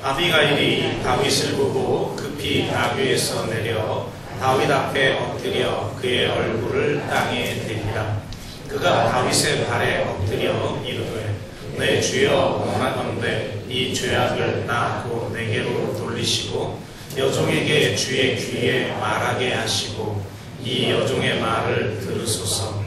아비가일이 다윗을 보고 급히 나귀에서 내려 다윗 앞에 엎드려 그의 얼굴을 땅에 대리라. 그가 다윗의 발에 엎드려 이르되 내 주여 원하건대 이 죄악을 나고 내게로 돌리시고 여종에게 주의 귀에 말하게 하시고 이 여종의 말을 들으소서.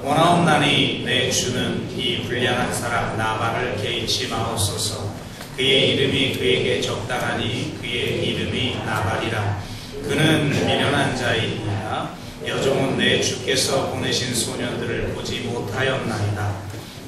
원하옵나니 내 주는 이 불량한 사람 나발을 개의치 마옵소서. 그의 이름이 그에게 적당하니 그의 이름이 나발이라. 그는 미련한 자이니라. 여종은 내 주께서 보내신 소년들을 보지 못하였나이다.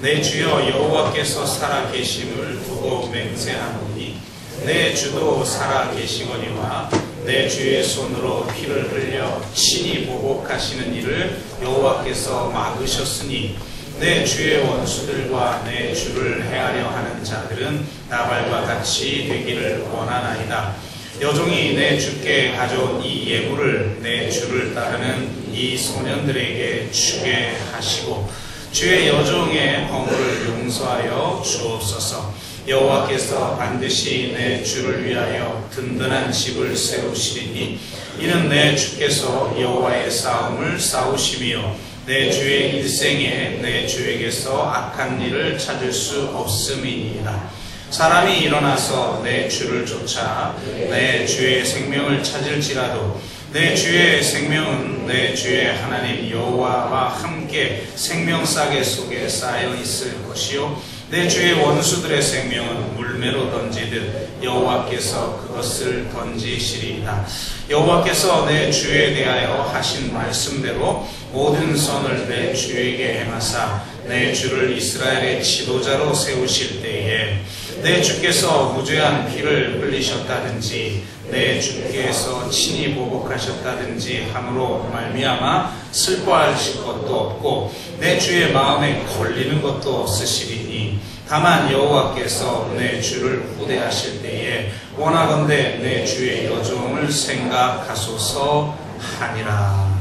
내 주여 여호와께서 살아 계심을 두고 맹세하노니 내 주도 살아 계시거니와 내 주의 손으로 피를 흘려 친히 보복하시는 일을 여호와께서 막으셨으니 내 주의 원수들과 내 주를 해하려 하는 자들은 나발과 같이 되기를 원하나이다. 여종이 내 주께 가져온 이 예물을 내 주를 따르는 이 소년들에게 주게 하시고 주의 여종의 허물을 용서하여 주옵소서. 여호와께서 반드시 내 주를 위하여 든든한 집을 세우시리니 이는 내 주께서 여호와의 싸움을 싸우시며 내 주의 일생에 내 주에게서 악한 일을 찾을 수 없음이니이다. 사람이 일어나서 내 주를 쫓아 내 주의 생명을 찾을지라도 내 주의 생명은 내 주의 하나님 여호와와 함께 생명싸개 속에 쌓여 있을 것이요 내 주의 원수들의 생명은 물매로 던지듯 여호와께서 그것을 던지시리이다. 여호와께서 내 주에 대하여 하신 말씀대로 모든 선을 내 주에게 행하사 내 주를 이스라엘의 지도자로 세우실 때에 내 주께서 무죄한 피를 흘리셨다든지 내 주께서 친히 보복하셨다든지 함으로 말미암아 슬퍼하실 것도 없고 내 주의 마음에 걸리는 것도 없으시리니 다만 여호와께서 내 주를 후대하실 때에 원하건대 내 주의 여종을 생각하소서 하니라.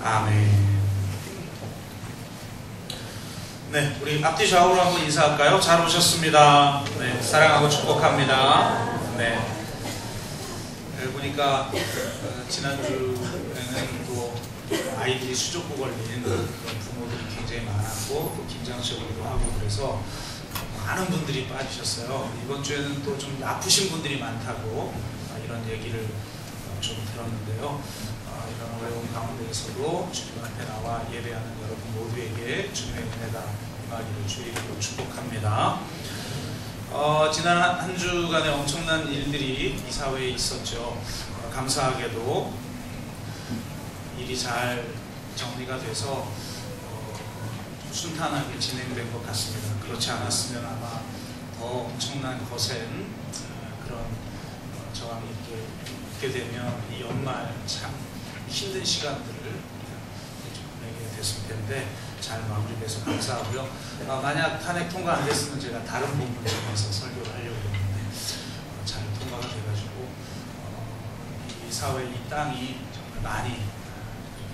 아멘. 네, 우리 앞뒤 좌우로 한번 인사할까요? 잘 오셨습니다. 네, 사랑하고 축복합니다. 네. 보니까 지난주에는 또 아이들이 수족구 걸린 그런 부모들이 굉장히 많았고 또 김장식으로도 하고 그래서 많은 분들이 빠지셨어요. 이번 주에는 또 좀 아프신 분들이 많다고 이런 얘기를 좀 들었는데요. 이런 어려운 가운데에서도 주님 앞에 나와 예배하는 여러분 모두에게 주님의 은혜가 임하기를 주의 이름으로 축복합니다. 지난 한 주간에 엄청난 일들이 이 사회에 있었죠. 감사하게도 일이 잘 정리가 돼서 순탄하게 진행된 것 같습니다. 그렇지 않았으면 아마 더 엄청난 거센 그런 저항이 이렇게 있게 되면 이 연말 참 힘든 시간들을 보내게 됐을 텐데 잘 마무리돼서 감사하고요. 만약 탄핵 통과 안 됐으면 제가 다른 부분을 통해서 설교를 하려고 했는데 잘 통과가 돼가지고 이 사회, 이 땅이 정말 많이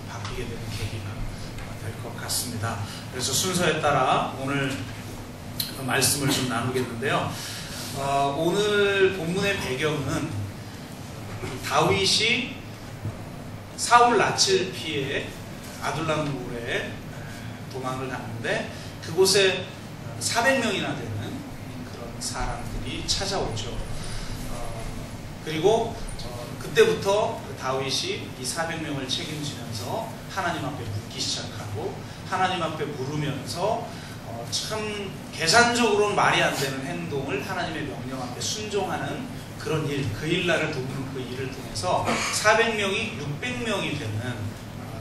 바뀌게 되는 계기가 될 것 같습니다. 그래서 순서에 따라 오늘 말씀을 좀 나누겠는데요. 오늘 본문의 배경은 다윗이 사울 낯을 피해 아둘람굴에 도망을 갔는데 그곳에 400명이나 되는 그런 사람들이 찾아오죠. 그리고 그때부터 다윗이 이 400명을 책임지면서 하나님 앞에 묻기 시작하고 하나님 앞에 물으면서 참 계산적으로는 말이 안 되는 행동을 하나님의 명령 앞에 순종하는 그런 일, 그 일날을 돕는 그 일을 통해서 400명이 600명이 되는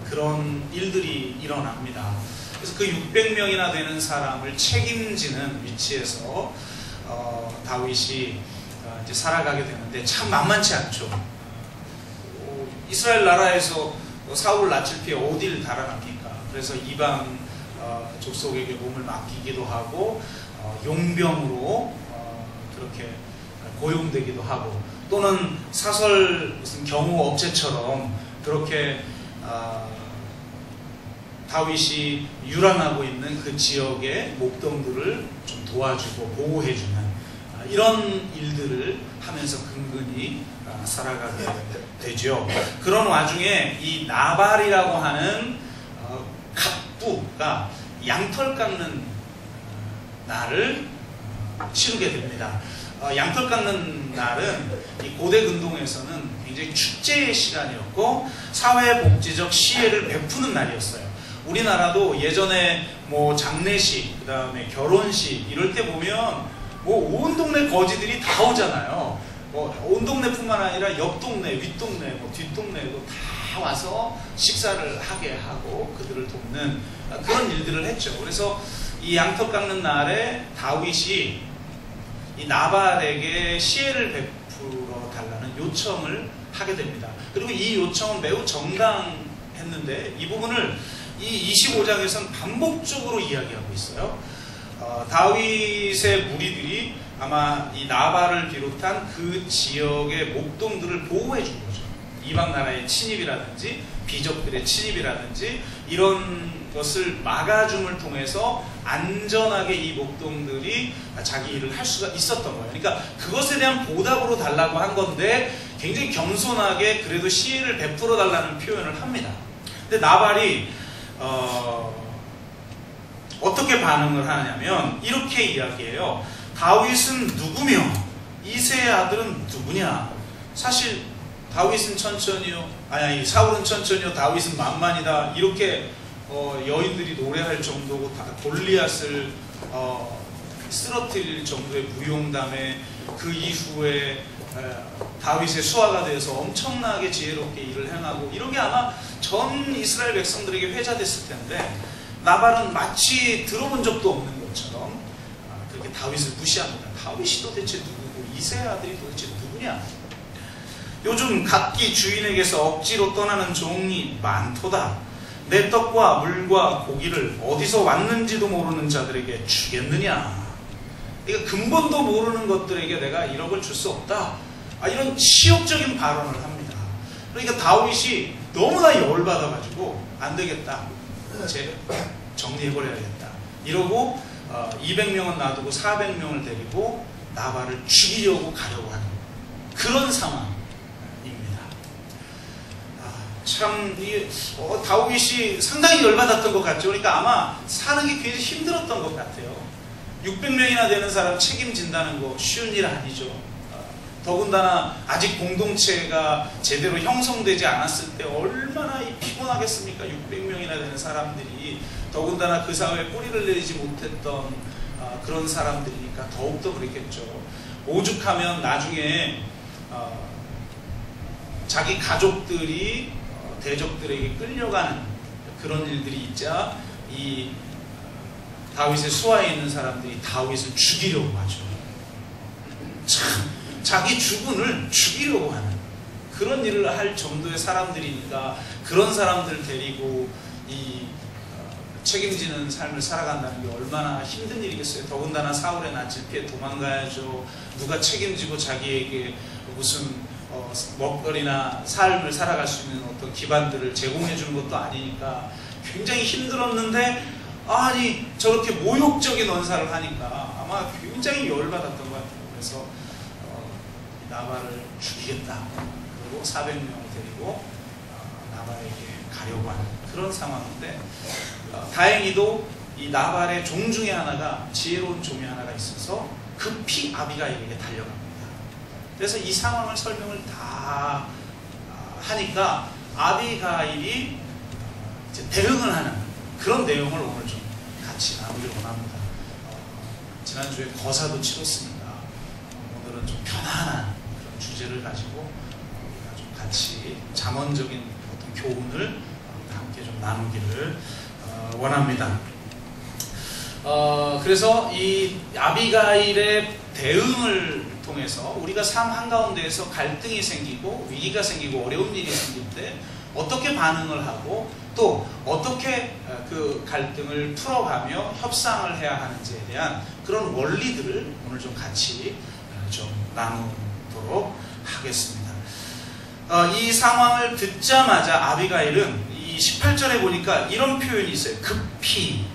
그런 일들이 일어납니다. 그래서 그 600명이나 되는 사람을 책임지는 위치에서 다윗이 이제 살아가게 되는데 참 만만치 않죠. 이스라엘 나라에서 사울 낯을 피해 어디를 달아납니까? 그래서 이방 족속에게 몸을 맡기기도 하고 용병으로 그렇게 고용되기도 하고 또는 사설 무슨 경호업체처럼 그렇게 다윗이 유랑하고 있는 그 지역의 목동들을 좀 도와주고 보호해주는 이런 일들을 하면서 근근히 살아가게 되죠. 그런 와중에 이 나발이라고 하는 갑부가 양털 깎는 날을 치르게 됩니다. 양털 깎는 날은 이 고대 근동에서는 굉장히 축제의 시간이었고 사회복지적 시혜를 베푸는 날이었어요. 우리나라도 예전에 뭐 장례식, 그 다음에 결혼식 이럴 때 보면 뭐 온 동네 거지들이 다 오잖아요. 뭐 온 동네뿐만 아니라 옆 동네, 윗 동네, 뭐 뒷 동네도 다 와서 식사를 하게 하고 그들을 돕는 그런 일들을 했죠. 그래서 이 양털 깎는 날에 다윗이 이 나발에게 시혜를 베풀어 달라는 요청을 하게 됩니다. 그리고 이 요청은 매우 정당했는데 이 부분을 이 25장에서는 반복적으로 이야기하고 있어요. 다윗의 무리들이 아마 이 나발을 비롯한 그 지역의 목동들을 보호해 준 거죠. 이방 나라의 침입이라든지 비적들의 침입이라든지 이런 것을 막아줌을 통해서 안전하게 이 목동들이 자기 일을 할 수가 있었던 거예요. 그러니까 그것에 대한 보답으로 달라고 한 건데 굉장히 겸손하게 그래도 시혜를 베풀어 달라는 표현을 합니다. 근데 나발이 어떻게 반응을 하냐면 이렇게 이야기해요. 다윗은 누구며 이새의 아들은 누구냐? 사실 다윗은 천천히요, 사울은 천천히요, 다윗은 만만이다. 이렇게 여인들이 노래할 정도고 골리앗을 쓰러뜨릴 정도의 무용담에 그 이후에 다윗의 수하가 되어서 엄청나게 지혜롭게 일을 행하고 이런 게 아마 전 이스라엘 백성들에게 회자됐을 텐데 나발은 마치 들어본 적도 없는 것처럼 그렇게 다윗을 무시합니다. 다윗이 도대체 누구고 이새의 아들이 도대체 누구냐? 요즘 각기 주인에게서 억지로 떠나는 종이 많도다. 내 떡과 물과 고기를 어디서 왔는지도 모르는 자들에게 주겠느냐? 그러니까 근본도 모르는 것들에게 내가 1억을 줄 수 없다. 이런 치욕적인 발언을 합니다. 그러니까 다윗이 너무나 열받아가지고 안 되겠다. 정리해버려야겠다. 이러고 200명은 놔두고 400명을 데리고 나발을 죽이려고 가려고 하는 그런 상황입니다. 참 다윗이 상당히 열받았던 것 같죠. 그러니까 아마 사는 게 굉장히 힘들었던 것 같아요. 600명이나 되는 사람 책임진다는 거 쉬운 일 아니죠. 더군다나 아직 공동체가 제대로 형성되지 않았을 때 얼마나 피곤하겠습니까? 600명이나 되는 사람들이 더군다나 그 사회에 뿌리를 내리지 못했던 그런 사람들이니까 더욱더 그랬겠죠. 오죽하면 나중에 자기 가족들이 대적들에게 끌려가는 그런 일들이 있자 이 다윗의 수하에 있는 사람들이 다윗을 죽이려고 하죠. 참 자기 주군을 죽이려고 하는 그런 일을 할 정도의 사람들이니까 그런 사람들을 데리고 이 책임지는 삶을 살아간다는 게 얼마나 힘든 일이겠어요. 더군다나 사울의 낯을 피해 도망가야죠. 누가 책임지고 자기에게 무슨 먹거리나 삶을 살아갈 수 있는 어떤 기반들을 제공해 주는 것도 아니니까 굉장히 힘들었는데 아니 저렇게 모욕적인 언사를 하니까 아마 굉장히 열받았던 것 같아요. 그래서 나발을 죽이겠다. 그리고 400명을 데리고 나발에게 가려고 하는 그런 상황인데 다행히도 이 나발의 종 중에 하나가 지혜로운 종이 하나가 있어서 급히 아비가일에게 달려갑니다. 그래서 이 상황을 설명을 다 하니까 아비가일이 이제 대응을 하는 그런 내용을 오늘 좀 같이 나누길 원합니다. 지난주에 거사도 치렀습니다. 오늘은 좀 편안한 그런 주제를 가지고 우리가 좀 같이 잠언적인 어떤 교훈을 함께 좀 나누기를 원합니다. 그래서 이 아비가일의 대응을 통해서 우리가 삶 한가운데에서 갈등이 생기고 위기가 생기고 어려운 일이 생길 때 어떻게 반응을 하고 또 어떻게 그 갈등을 풀어가며 협상을 해야 하는지에 대한 그런 원리들을 오늘 좀 같이 좀 나누도록 하겠습니다. 이 상황을 듣자마자 아비가일은 이 18절에 보니까 이런 표현이 있어요. 급히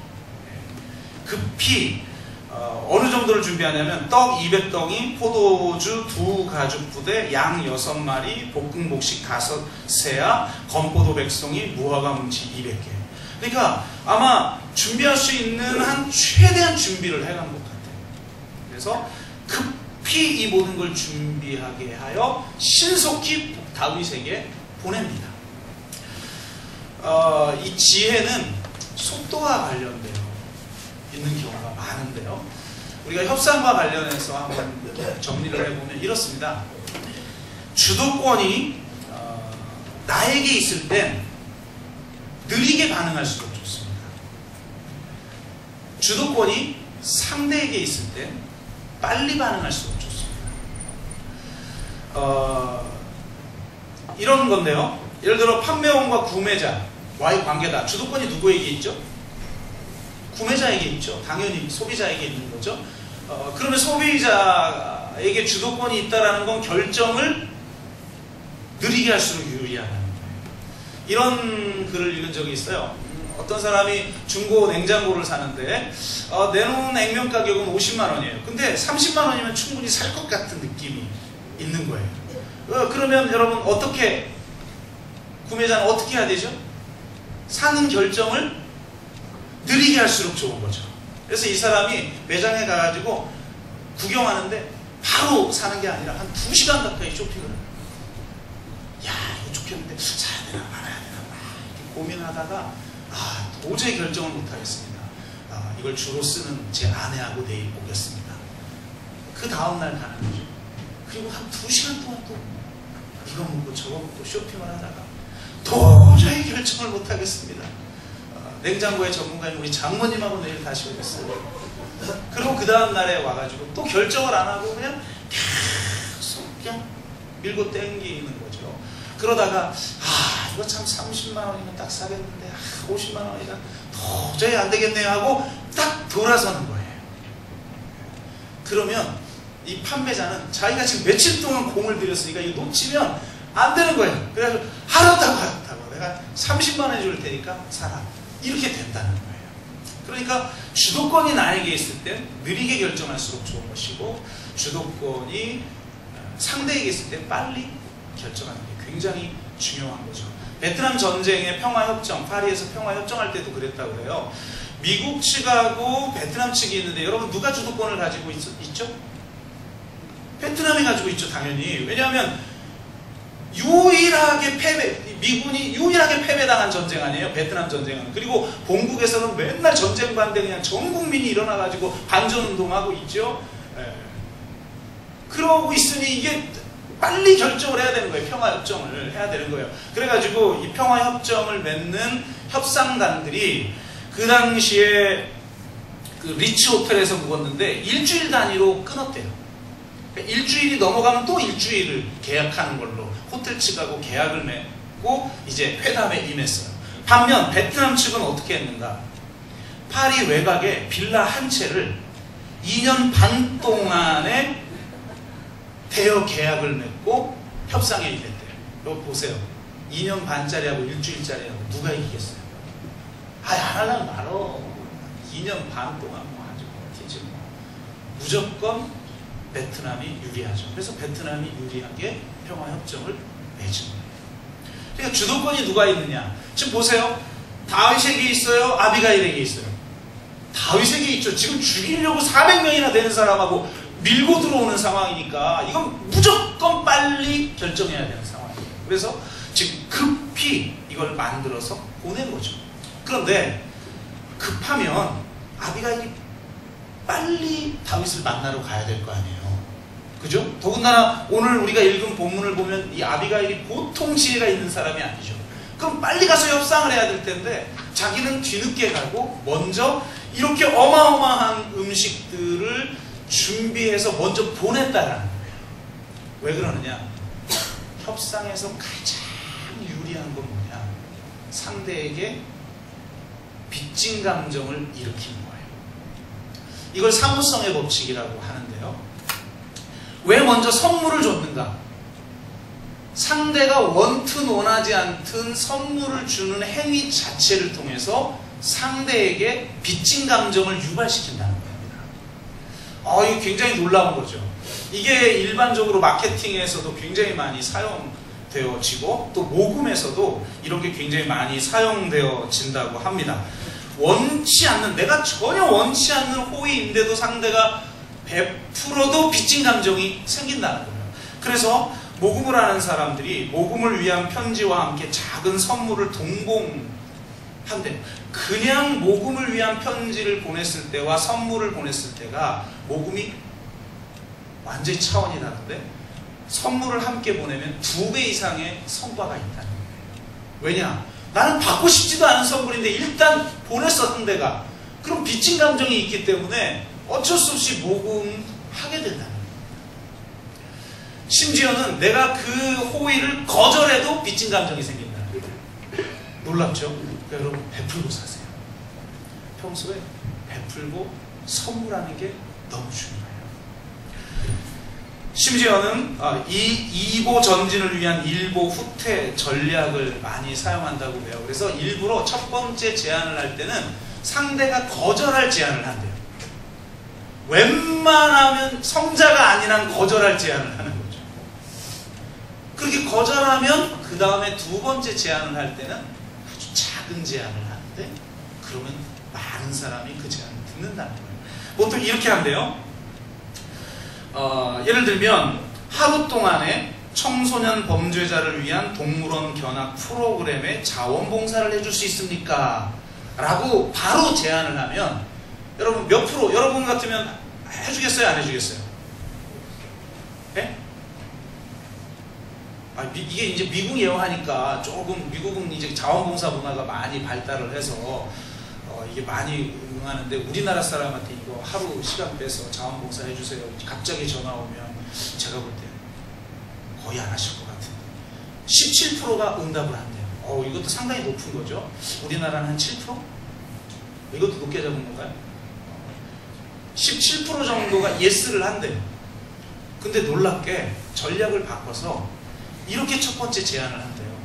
어느 정도를 준비하냐면 떡 200덩이, 포도주 2가죽 부대, 양 6마리, 볶음복식 5세야, 건포도 100송이, 무화과 뭉치 200개. 그러니까 아마 준비할 수 있는 한 최대한 준비를 해간 것 같아요. 그래서 급히 이 모든 걸 준비하게 하여 신속히 다윗에게 보냅니다. 이 지혜는 속도와 관련되어 있는 경우가 많은데요. 우리가 협상과 관련해서 한번 정리를 해보면 이렇습니다. 주도권이 나에게 있을 땐 느리게 반응할수록 좋습니다. 주도권이 상대에게 있을 땐 빨리 반응할수록 좋습니다. 이런 건데요. 예를 들어 판매원과 구매자와의 관계다. 주도권이 누구에게 있죠? 구매자에게 있죠. 당연히 소비자에게 있는 거죠. 그러면 소비자에게 주도권이 있다는 건 결정을 느리게 할수록 유리하다는 거예요. 이런 글을 읽은 적이 있어요. 어떤 사람이 중고 냉장고를 사는데 내놓은 냉면 가격은 50만 원이에요. 근데 30만 원이면 충분히 살 것 같은 느낌이 있는 거예요. 그러면 여러분 어떻게 구매자는 어떻게 해야 되죠? 사는 결정을 느리게 할수록 좋은 거죠. 그래서 이 사람이 매장에 가가지고 구경하는데 바로 사는 게 아니라 한 2시간 가까이 쇼핑을 해요. 야, 이거 좋겠는데 사야 되나 말아야 되나 막 이렇게 고민하다가 도저히 결정을 못하겠습니다. 이걸 주로 쓰는 제 아내하고 내일 보겠습니다. 그 다음날 가는 거죠. 그리고 한 2시간 동안 또 이거 먹고 저거 먹고 쇼핑을 하다가 도저히 결정을 못하겠습니다. 냉장고의 전문가인 우리 장모님하고 내일 다시 오겠어요. 그리고 그 다음 날에 와가지고 또 결정을 안 하고 그냥 계속 그냥 밀고 땡기는 거죠. 그러다가 이거 참 30만 원이면 딱 사겠는데 50만 원이면 도저히 안 되겠네요 하고 딱 돌아서는 거예요. 그러면 이 판매자는 자기가 지금 며칠 동안 공을 들였으니까 이거 놓치면 안 되는 거예요. 그래가지고 하라고 내가 30만 원 줄 테니까 사라. 이렇게 된다는 거예요. 그러니까 주도권이 나에게 있을 땐 느리게 결정할수록 좋은 것이고 주도권이 상대에게 있을 땐 빨리 결정하는 게 굉장히 중요한 거죠. 베트남 전쟁의 평화협정, 파리에서 평화협정할 때도 그랬다고 그래요. 미국 측하고 베트남 측이 있는데 여러분 누가 주도권을 가지고 있죠? 베트남이 가지고 있죠, 당연히. 왜냐하면 미군이 유일하게 패배당한 전쟁 아니에요? 베트남 전쟁은. 그리고 본국에서는 맨날 전쟁 반대 그냥 전 국민이 일어나가지고 반전운동하고 있죠. 그러고 있으니 이게 빨리 결정을 해야 되는 거예요. 평화협정을 해야 되는 거예요. 그래가지고 이 평화협정을 맺는 협상단들이 그 당시에 그 리츠 호텔에서 묵었는데 일주일 단위로 끊었대요. 일주일이 넘어가면 또 일주일을 계약하는 걸로 호텔 측하고 계약을 맺고 이제 회담에 임했어요. 반면 베트남 측은 어떻게 했는가? 파리 외곽에 빌라 한 채를 2년 반 동안에 대여 계약을 맺고 협상에 임했대요. 이거 보세요. 2년 반짜리하고 일주일짜리하고 누가 이기겠어요? 안 하려면 말어. 2년 반 동안 뭐 아주 버티지 뭐. 무조건 베트남이 유리하죠. 그래서 베트남이 유리하게 평화협정을 맺은 거예요. 그러니까 주도권이 누가 있느냐? 지금 보세요. 다윗에게 있어요? 아비가일에게 있어요? 다윗에게 있죠. 지금 죽이려고 400명이나 되는 사람하고 밀고 들어오는 상황이니까 이건 무조건 빨리 결정해야 되는 상황이에요. 그래서 지금 급히 이걸 만들어서 보낸 거죠. 그런데 급하면 아비가일이 빨리 다윗을 만나러 가야 될 거 아니에요. 그죠? 더군다나 오늘 우리가 읽은 본문을 보면 이 아비가일이 보통 지혜가 있는 사람이 아니죠. 그럼 빨리 가서 협상을 해야 될 텐데 자기는 뒤늦게 가고 먼저 이렇게 어마어마한 음식들을 준비해서 먼저 보냈다라는 거예요. 왜 그러느냐? 협상에서 가장 유리한 건 뭐냐? 상대에게 빚진 감정을 일으키는 거예요. 이걸 사무성의 법칙이라고 하는데요. 왜 먼저 선물을 줬는가? 상대가 원튼 원하지 않든 선물을 주는 행위 자체를 통해서 상대에게 빚진 감정을 유발시킨다는 겁니다. 이게 굉장히 놀라운 거죠. 이게 일반적으로 마케팅에서도 굉장히 많이 사용되어지고 또 모금에서도 이런 게 굉장히 많이 사용되어진다고 합니다. 원치 않는, 내가 전혀 원치 않는 호의인데도 상대가 베풀어도 빚진 감정이 생긴다는 거예요. 그래서 모금을 하는 사람들이 모금을 위한 편지와 함께 작은 선물을 동봉한대요. 그냥 모금을 위한 편지를 보냈을 때와 선물을 보냈을 때가 모금이 완전히 차원이 다른데, 선물을 함께 보내면 2배 이상의 성과가 있다는 거예요. 왜냐? 나는 받고 싶지도 않은 선물인데 일단 보냈어 상대가. 그럼 빚진 감정이 있기 때문에 어쩔 수 없이 모금하게 된다는 거예요. 심지어는 내가 그 호의를 거절해도 빚진 감정이 생긴다는 거예요. 놀랍죠? 그러니까 여러분, 베풀고 사세요. 평소에 베풀고 선물하는 게 너무 중요해요. 심지어는 이보 전진을 위한 일보 후퇴 전략을 많이 사용한다고 해요. 그래서 일부러 첫 번째 제안을 할 때는 상대가 거절할 제안을 한대요. 웬만하면 성자가 아닌 한 거절할 제안을 하는 거죠. 그렇게 거절하면 그 다음에 2번째 제안을 할 때는 아주 작은 제안을 하는데, 그러면 많은 사람이 그 제안을 듣는다는 거예요. 보통 이렇게 한대요. 예를 들면 하루 동안에 청소년 범죄자를 위한 동물원 견학 프로그램에 자원봉사를 해줄 수 있습니까? 라고 바로 제안을 하면 여러분 몇 프로, 여러분 같으면 해주겠어요? 안 해주겠어요? 네? 이게 이제 미국이에요 하니까 조금, 미국은 이제 자원봉사 문화가 많이 발달을 해서 이게 많이 응하는데, 우리나라 사람한테 이거 하루 시간 빼서 자원봉사 해주세요 갑자기 전화 오면 제가 볼 때 거의 안 하실 것 같은데 17%가 응답을 한대요. 이것도 상당히 높은 거죠. 우리나라는 한 7%? 이것도 높게 잡은 건가요? 17% 정도가 예스를 한대요. 근데 놀랍게 전략을 바꿔서 이렇게 첫 번째 제안을 한대요.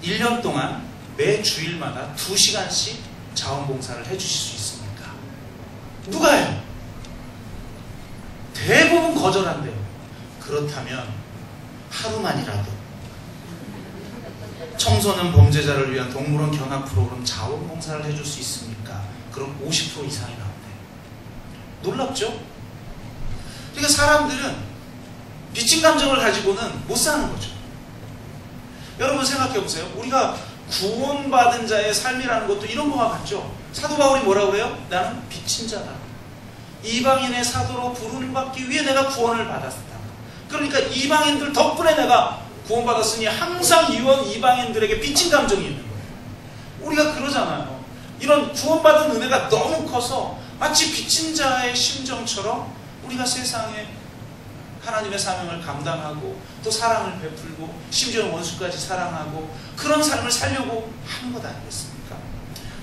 1년 동안 매 주일마다 2시간씩 자원봉사를 해주실 수 있습니까? 누가 해요? 대부분 거절한대요. 그렇다면 하루만이라도 청소년 범죄자를 위한 동물원 견학 프로그램 자원봉사를 해줄 수 있습니까? 그럼 50% 이상이 나온대요. 놀랍죠? 그러니까 사람들은 빚진 감정을 가지고는 못 사는 거죠. 여러분 생각해 보세요. 우리가 구원받은 자의 삶이라는 것도 이런 거와 같죠. 사도 바울이 뭐라고 그래요? 나는 빚진 자다. 이방인의 사도로 부름을 받기 위해 내가 구원을 받았다. 그러니까 이방인들 덕분에 내가 구원받았으니 항상 이방인들에게 빚진 감정이 있는 거예요. 우리가 그러잖아요. 이런 구원받은 은혜가 너무 커서 마치 빚진 자의 심정처럼 우리가 세상에 하나님의 사명을 감당하고 또 사랑을 베풀고 심지어 원수까지 사랑하고 그런 삶을 살려고 하는 것 아니겠습니까?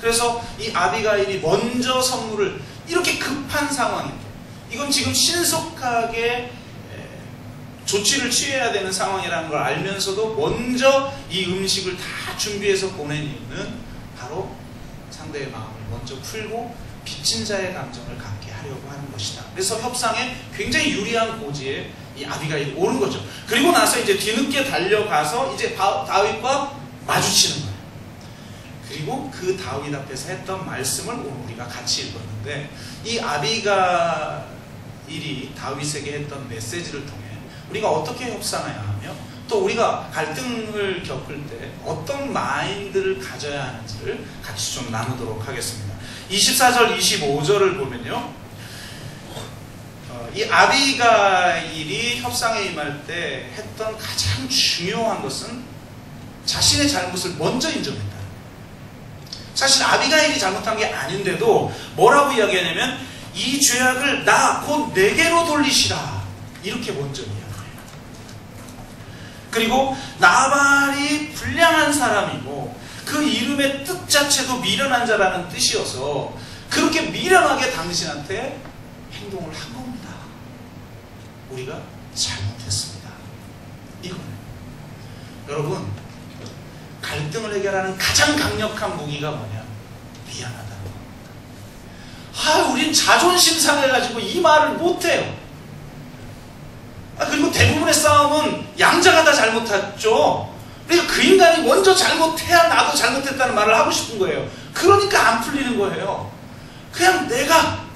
그래서 이 아비가일이 먼저 선물을, 이렇게 급한 상황인데, 이건 지금 신속하게 조치를 취해야 되는 상황이라는 걸 알면서도 먼저 이 음식을 다 준비해서 보낸 이유는 바로 상대의 마음을 먼저 풀고 빚진 자의 감정을 갖게 하려고 하는 것이다. 그래서 협상에 굉장히 유리한 고지에 이 아비가일이 오른 거죠. 그리고 나서 이제 뒤늦게 달려가서 이제 다윗과 마주치는 거예요. 그리고 그 다윗 앞에서 했던 말씀을 오늘 우리가 같이 읽었는데, 이 아비가일이 다윗에게 했던 메시지를 통해 우리가 어떻게 협상해야 하며 또 우리가 갈등을 겪을 때 어떤 마인드를 가져야 하는지를 같이 좀 나누도록 하겠습니다. 24절 25절을 보면요, 이 아비가일이 협상에 임할 때 했던 가장 중요한 것은 자신의 잘못을 먼저 인정했다. 사실 아비가일이 잘못한 게 아닌데도 뭐라고 이야기하냐면 이 죄악을 나 곧 내게로 돌리시라, 이렇게 먼저 이야기해요. 그리고 나발이 불량한 사람이고 그 이름의 뜻 자체도 미련한 자라는 뜻이어서 그렇게 미련하게 당신한테 행동을 한 겁니다. 우리가 잘못했습니다. 이거예요. 여러분, 갈등을 해결하는 가장 강력한 무기가 뭐냐? 미안하다는 겁니다. 우린 자존심 상해가지고 이 말을 못해요. 그리고 대부분의 싸움은 양자가 다 잘못했죠. 그러니까 그 인간이 먼저 잘못해야 나도 잘못했다는 말을 하고 싶은 거예요. 그러니까 안 풀리는 거예요. 그냥 내가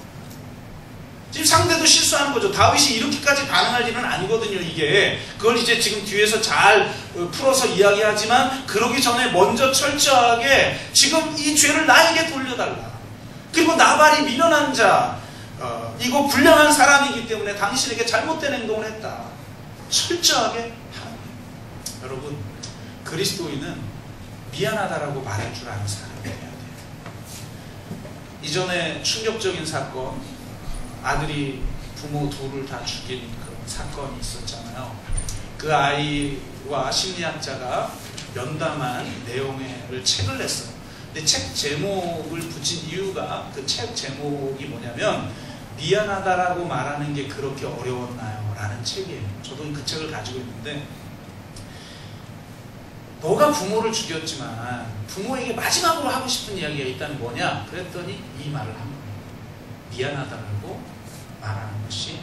지금 상대도 실수하는 거죠. 다윗이 이렇게까지 반응할 일은 아니거든요. 이게 그걸 이제 지금 뒤에서 잘 풀어서 이야기하지만 그러기 전에 먼저 철저하게 지금 이 죄를 나에게 돌려달라. 그리고 나발이 미련한 자, 이거 불량한 사람이기 때문에 당신에게 잘못된 행동을 했다. 철저하게 하는 거예요. 여러분, 그리스도인은 미안하다라고 말할 줄 아는 사람이 돼야 돼요. 이전에 충격적인 사건, 아들이 부모 둘을 다 죽인 그런 사건이 있었잖아요. 그 아이와 심리학자가 면담한 내용을 책을 냈어요. 근데 책 제목을 붙인 이유가, 그 책 제목이 뭐냐면 미안하다라고 말하는 게 그렇게 어려웠나요? 라는 책이에요. 저도 그 책을 가지고 있는데, 너가 부모를 죽였지만 부모에게 마지막으로 하고 싶은 이야기가 있다는 뭐냐? 그랬더니 이 말을 한 거예요. 미안하다라고 말하는 것이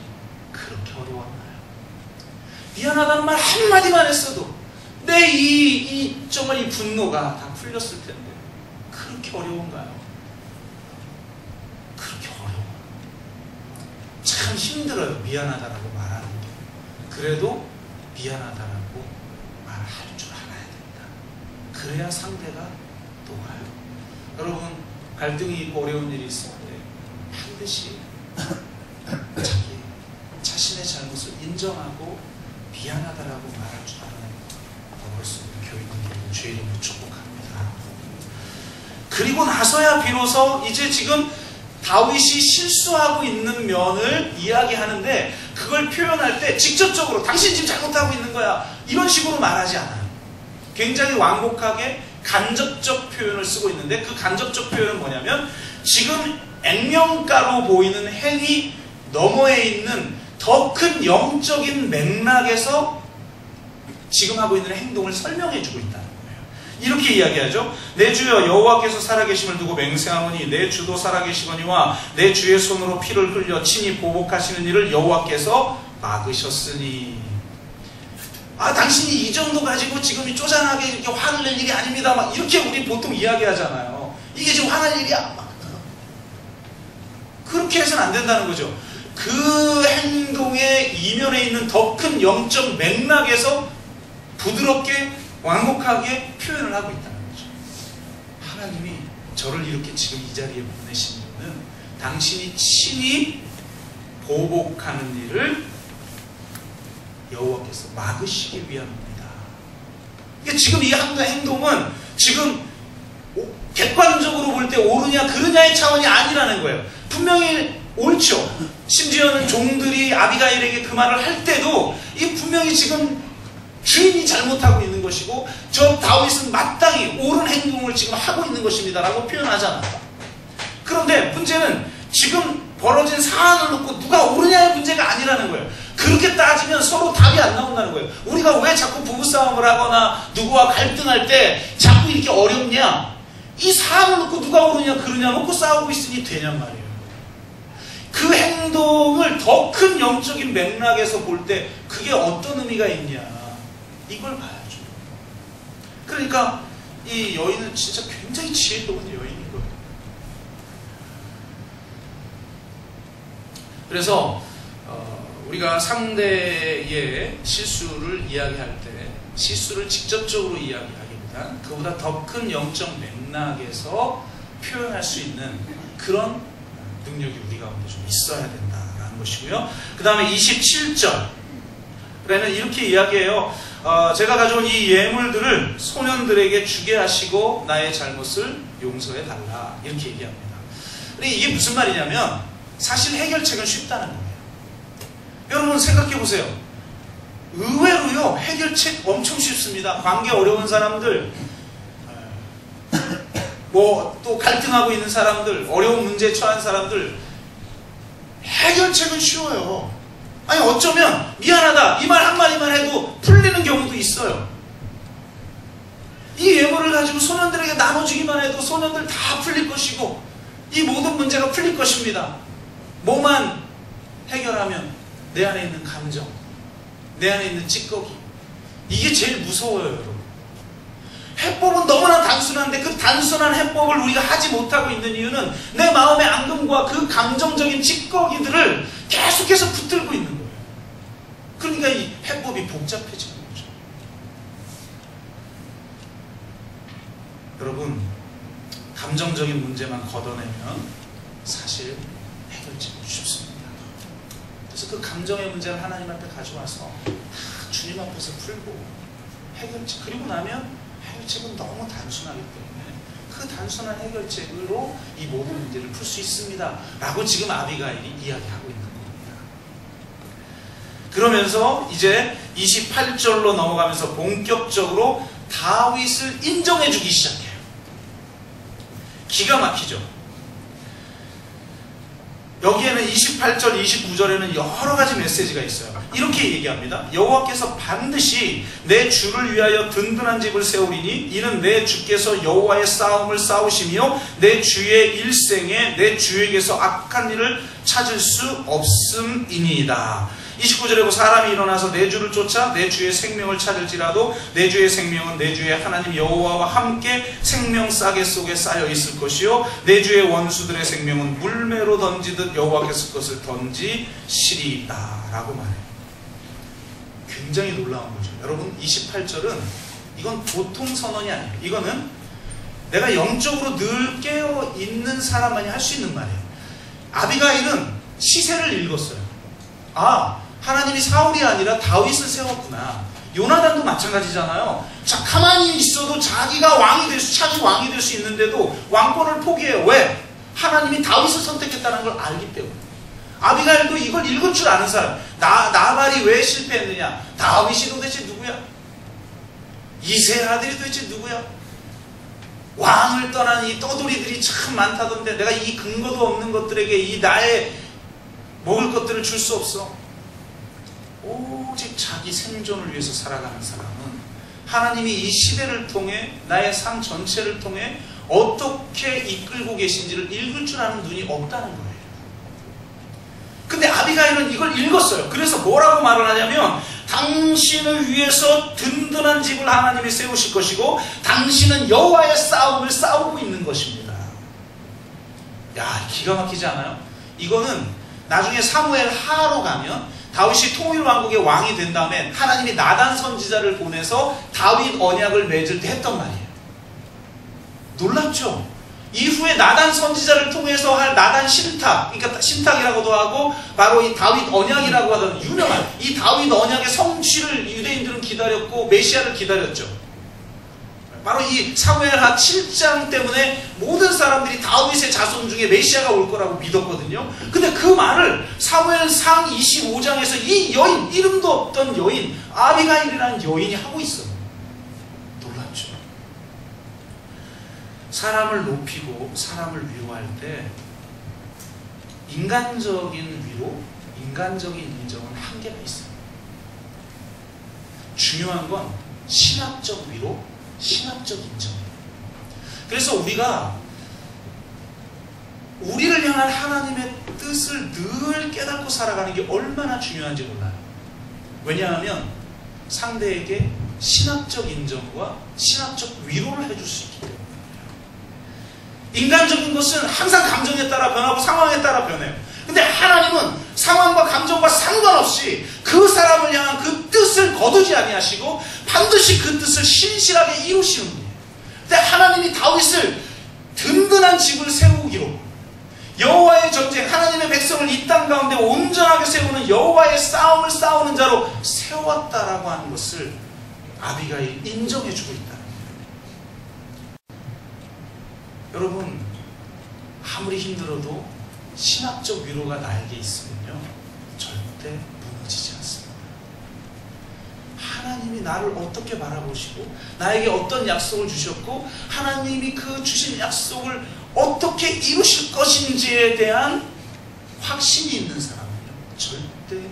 그렇게 어려웠나요? 미안하다는 말 한마디만 했어도 내 정말 이 분노가 다 풀렸을 텐데 그렇게 어려운가요? 그렇게 어려워요. 참 힘들어요. 미안하다라고 말하는 게. 그래도 미안하다라고 말할 줄 알아야 된다. 그래야 상대가 녹아요. 여러분, 갈등이 있고 어려운 일이 있을 때 반드시 자신의 잘못을 인정하고 미안하다라고 말할 줄 아는 벌써 교인들이 주의 이름으로 축복합니다. 그리고 나서야 비로소 이제 지금 다윗이 실수하고 있는 면을 이야기하는데, 그걸 표현할 때 직접적으로 당신 지금 잘못하고 있는 거야 이런 식으로 말하지 않아요. 굉장히 완곡하게 간접적 표현을 쓰고 있는데, 그 간접적 표현은 뭐냐면 지금 액면가로 보이는 행위 너머에 있는 더 큰 영적인 맥락에서 지금 하고 있는 행동을 설명해 주고 있다는 거예요. 이렇게 이야기하죠. 내 주여 여호와께서 살아계심을 두고 맹세하노니 내 주도 살아계시거니와 내 주의 손으로 피를 흘려 친히 보복하시는 일을 여호와께서 막으셨으니. 당신이 이 정도 가지고 지금 쪼잔하게 이렇게 화를 낼 일이 아닙니다. 막 이렇게 우리 보통 이야기하잖아요. 이게 지금 화날 일이야. 그렇게 해서는 안 된다는 거죠. 그 행동의 이면에 있는 더 큰 영적 맥락에서 부드럽게 완곡하게 표현을 하고 있다는 거죠. 하나님이 저를 이렇게 지금 이 자리에 보내신 이유는 당신이 친히 보복하는 일을 여호와께서 막으시기 위함입니다. 그러니까 지금 이 행동은 지금 객관적으로 볼 때 옳으냐 그르냐의 차원이 아니라는 거예요. 분명히 옳죠. 심지어는 종들이 아비가일에게 그 말을 할 때도 이 분명히 지금 주인이 잘못하고 있는 것이고 저 다윗은 마땅히 옳은 행동을 지금 하고 있는 것입니다 라고 표현하잖아요. 그런데 문제는 지금 벌어진 사안을 놓고 누가 옳으냐의 문제가 아니라는 거예요. 그렇게 따지면 서로 답이 안 나온다는 거예요. 우리가 왜 자꾸 부부싸움을 하거나 누구와 갈등할 때 자꾸 이렇게 어렵냐? 이 사안을 놓고 누가 옳으냐 그르냐 놓고 싸우고 있으니 되냔 말이에요. 그 행동을 더 큰 영적인 맥락에서 볼 때 그게 어떤 의미가 있냐, 이걸 봐야죠. 그러니까 이 여인은 진짜 굉장히 지혜로운 여인인 거예요. 그래서 우리가 상대의 실수를 이야기할 때 실수를 직접적으로 이야기하기보다 그보다 더 큰 영적 맥락에서 표현할 수 있는 그런 능력이 우리 가운데 좀 있어야 된다라는 것이고요. 그 다음에 27절에는 이렇게 이야기해요. 제가 가져온 이 예물들을 소년들에게 주게 하시고 나의 잘못을 용서해 달라, 이렇게 얘기합니다. 근데 이게 무슨 말이냐면 사실 해결책은 쉽다는 거예요. 여러분 생각해 보세요. 의외로요 해결책 엄청 쉽습니다. 관계 어려운 사람들, 뭐 또 갈등하고 있는 사람들, 어려운 문제에 처한 사람들, 해결책은 쉬워요. 아니 어쩌면 미안하다 이 말 한마디만 해도 풀리는 경우도 있어요. 이 예물을 가지고 소년들에게 나눠주기만 해도 소년들 다 풀릴 것이고 이 모든 문제가 풀릴 것입니다. 뭐만 해결하면 내 안에 있는 감정, 내 안에 있는 찌꺼기, 이게 제일 무서워요, 여러분. 해법은 너무나 단순한데 그 단순한 해법을 우리가 하지 못하고 있는 이유는 내 마음의 앙금과 그 감정적인 찌꺼기들을 계속해서 붙들고 있는 거예요. 그러니까 이 해법이 복잡해지는 거죠. 여러분, 감정적인 문제만 걷어내면 사실 해결책이 쉽습니다. 그래서 그 감정의 문제를 하나님 앞에 가져와서 다 주님 앞에서 풀고 해결책, 그리고 나면 해결책은 너무 단순하기 때문에 그 단순한 해결책으로 이 모든 문제를 풀 수 있습니다 라고 지금 아비가일이 이야기하고 있는 겁니다. 그러면서 이제 28절로 넘어가면서 본격적으로 다윗을 인정해 주기 시작해요. 기가 막히죠. 여기에는 28절, 29절에는 여러 가지 메시지가 있어요. 이렇게 얘기합니다. 여호와께서 반드시 내 주를 위하여 든든한 집을 세우리니 이는 내 주께서 여호와의 싸움을 싸우시며 내 주의 일생에 내 주에게서 악한 일을 찾을 수 없음이니이다. 29절에 사람이 일어나서 내 주를 쫓아 내 주의 생명을 찾을지라도 내 주의 생명은 내 주의 하나님 여호와와 함께 생명 싸개 속에 쌓여 있을 것이요 내 주의 원수들의 생명은 물매로 던지듯 여호와께서 그것을 던지시리이다 라고 말해요. 굉장히 놀라운 거죠. 여러분, 28절은 이건 보통 선언이 아니에요. 이거는 내가 영적으로 늘 깨어 있는 사람만이 할 수 있는 말이에요. 아비가일은 시세를 읽었어요. 하나님이 사울이 아니라 다윗을 세웠구나. 요나단도 마찬가지잖아요. 자, 가만히 있어도 자기가 차기 왕이 될 수 있는데도 왕권을 포기해요. 왜? 하나님이 다윗을 선택했다는 걸 알기 때문에. 아비가일도 이걸 읽을 줄 아는 사람. 나발이 왜 실패했느냐? 다윗이 도대체 누구야? 이새의 아들이 도대체 누구야? 왕을 떠난 이 떠돌이들이 참 많다던데 내가 이 근거도 없는 것들에게 이 나의 먹을 것들을 줄 수 없어. 오직 자기 생존을 위해서 살아가는 사람은 하나님이 이 시대를 통해 나의 삶 전체를 통해 어떻게 이끌고 계신지를 읽을 줄 아는 눈이 없다는 거예요. 근데 아비가일은 이걸 읽었어요. 그래서 뭐라고 말을 하냐면 당신을 위해서 든든한 집을 하나님이 세우실 것이고 당신은 여호와의 싸움을 싸우고 있는 것입니다. 야, 기가 막히지 않아요? 이거는 나중에 사무엘 하로 가면 다윗이 통일 왕국의 왕이 된 다음에 하나님이 나단 선지자를 보내서 다윗 언약을 맺을 때 했던 말이에요. 놀랍죠? 이후에 나단 선지자를 통해서 할 나단 신탁, 그러니까 신탁이라고도 하고 바로 이 다윗 언약이라고 하던 유명한 이 다윗 언약의 성취를 유대인들은 기다렸고 메시아를 기다렸죠. 바로 이 사무엘하 7장 때문에 모든 사람들이 다윗의 자손 중에 메시아가 올 거라고 믿었거든요. 근데 그 말을 사무엘상 25장에서 이 여인, 이름도 없던 여인 아비가일이라는 여인이 하고 있어요. 놀랍죠? 사람을 높이고 사람을 위로할 때 인간적인 위로, 인간적인 인정은 한계가 있어요. 중요한 건 신학적 위로, 신학적 인정이에요. 그래서 우리가 우리를 향한 하나님의 뜻을 늘 깨닫고 살아가는 게 얼마나 중요한지 몰라요. 왜냐하면 상대에게 신학적 인정과 신학적 위로를 해줄 수 있기 때문에. 인간적인 것은 항상 감정에 따라 변하고 상황에 따라 변해요. 근데 하나님은 상황과 감정과 상관없이 그 사람을 향한 그 뜻을 거두지 아니하시고 반드시 그 뜻을 신실하게 이루시는 분이에요. 근데 하나님이 다윗을 든든한 집을 세우기로 여호와의 전쟁, 하나님의 백성을 이 땅 가운데 온전하게 세우는 여호와의 싸움을 싸우는 자로 세웠다라고 하는 것을 아비가일이 인정해주고 있다는 거예요. 여러분, 아무리 힘들어도 신학적 위로가 나에게 있으면요 절대 무너지지 않습니다. 하나님이 나를 어떻게 바라보시고 나에게 어떤 약속을 주셨고 하나님이 그 주신 약속을 어떻게 이루실 것인지에 대한 확신이 있는 사람은요 절대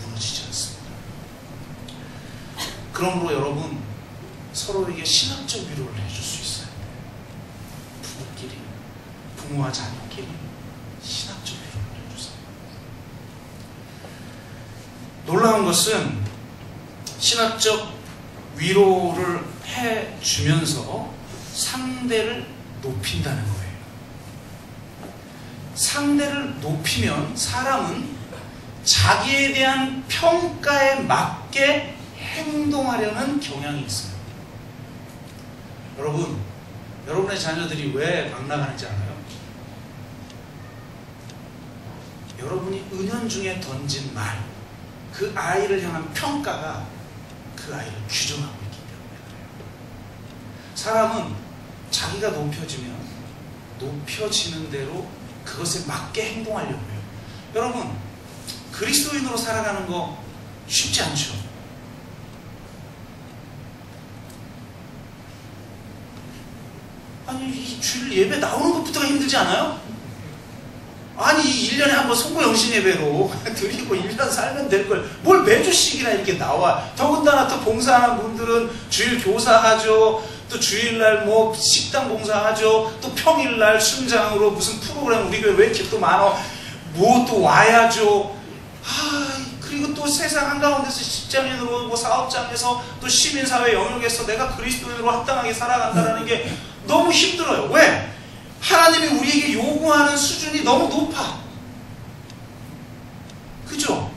무너지지 않습니다. 그러므로 여러분, 서로에게 신학적 위로를 해줄 수 있어요. 부모와 자녀끼리 신학적 위로를 해주세요. 놀라운 것은 신학적 위로를 해주면서 상대를 높인다는 거예요. 상대를 높이면 사람은 자기에 대한 평가에 맞게 행동하려는 경향이 있어요. 여러분, 여러분의 자녀들이 왜 방랑하는지 알아요? 여러분이 은연중에 던진 말, 그 아이를 향한 평가가 그 아이를 규정하고 있기 때문에 그래요. 사람은 자기가 높여지면 높여지는 대로 그것에 맞게 행동하려고 해요. 여러분, 그리스도인으로 살아가는 거 쉽지 않죠? 아니, 이 주일 예배 나오는 것부터가 힘들지 않아요? 아니, 1년에 한 번 송구영신 예배로 드리고 1년 살면 될 걸 뭘 매주씩이나 이렇게 나와. 더군다나 또 봉사하는 분들은 주일 교사하죠. 또 주일날 뭐 식당 봉사하죠. 또 평일날 순장으로 무슨 프로그램 우리 교회 왜 이렇게 또 많어. 뭐 또 와야죠. 그리고 또 세상 한가운데서 직장인으로 뭐 사업장에서 또 시민사회 영역에서 내가 그리스도인으로 합당하게 살아간다는 게 너무 힘들어요. 왜? 하나님이 우리에게 요구하는 수준이 너무 높아. 그죠?